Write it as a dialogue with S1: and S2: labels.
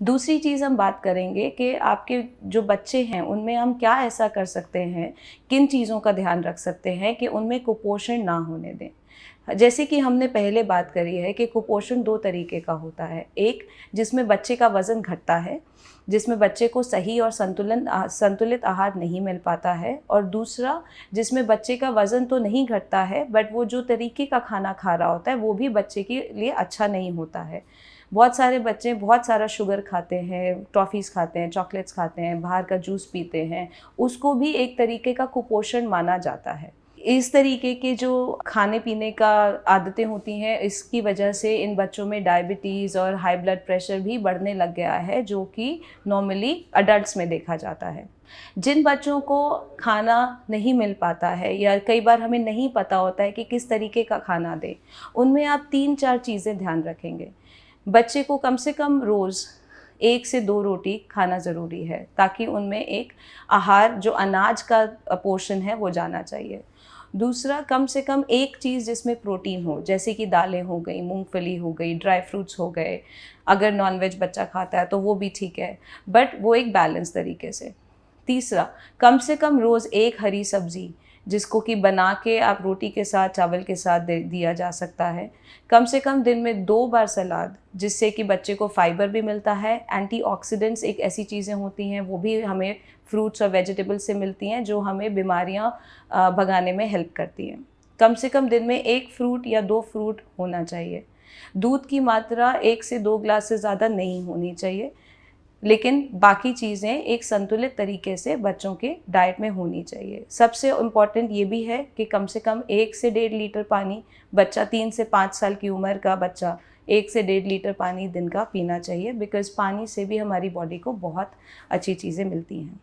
S1: दूसरी चीज़ हम बात करेंगे कि आपके जो बच्चे हैं उनमें हम क्या ऐसा कर सकते हैं, किन चीज़ों का ध्यान रख सकते हैं कि उनमें कुपोषण ना होने दें। जैसे कि हमने पहले बात करी है कि कुपोषण 2 तरीके का होता है। एक जिसमें बच्चे का वज़न घटता है, जिसमें बच्चे को सही और संतुलित आहार नहीं मिल पाता है, और दूसरा जिसमें बच्चे का वज़न तो नहीं घटता है बट वो जो तरीके का खाना खा रहा होता है वो भी बच्चे के लिए अच्छा नहीं होता है। बहुत सारे बच्चे बहुत सारा शुगर खाते हैं, टॉफ़ीज़ खाते हैं, चॉकलेट्स खाते हैं, बाहर का जूस पीते हैं, उसको भी एक तरीके का कुपोषण माना जाता है। इस तरीके के जो खाने पीने का आदतें होती हैं, इसकी वजह से इन बच्चों में डायबिटीज़ और हाई ब्लड प्रेशर भी बढ़ने लग गया है, जो कि नॉर्मली अडल्ट्स में देखा जाता है। जिन बच्चों को खाना नहीं मिल पाता है या कई बार हमें नहीं पता होता है कि किस तरीके का खाना दें, उनमें आप 3-4 चीज़ें ध्यान रखेंगे। बच्चे को कम से कम रोज़ 1 से 2 रोटी खाना ज़रूरी है, ताकि उनमें एक आहार जो अनाज का पोर्शन है वो जाना चाहिए। दूसरा, कम से कम एक चीज़ जिसमें प्रोटीन हो, जैसे कि दालें हो गई, मूंगफली हो गई, ड्राई फ्रूट्स हो गए। अगर नॉनवेज बच्चा खाता है तो वो भी ठीक है, बट वो एक बैलेंस तरीके से। तीसरा, कम से कम रोज़ एक हरी सब्ज़ी, जिसको कि बना के आप रोटी के साथ, चावल के साथ दे दिया जा सकता है। कम से कम दिन में 2 बार सलाद, जिससे कि बच्चे को फाइबर भी मिलता है। एंटीऑक्सीडेंट्स एक ऐसी चीज़ें होती हैं, वो भी हमें फ्रूट्स और वेजिटेबल्स से मिलती हैं, जो हमें बीमारियाँ भगाने में हेल्प करती हैं। कम से कम दिन में 1 फ्रूट या 2 फ्रूट होना चाहिए। दूध की मात्रा 1 से 2 ग्लास से ज़्यादा नहीं होनी चाहिए, लेकिन बाकी चीज़ें एक संतुलित तरीके से बच्चों के डाइट में होनी चाहिए। सबसे इम्पॉर्टेंट ये भी है कि कम से कम 1 से 1.5 लीटर पानी, बच्चा 3 से 5 साल की उम्र का बच्चा 1 से 1.5 लीटर पानी दिन का पीना चाहिए, बिकॉज़ पानी से भी हमारी बॉडी को बहुत अच्छी चीज़ें मिलती हैं।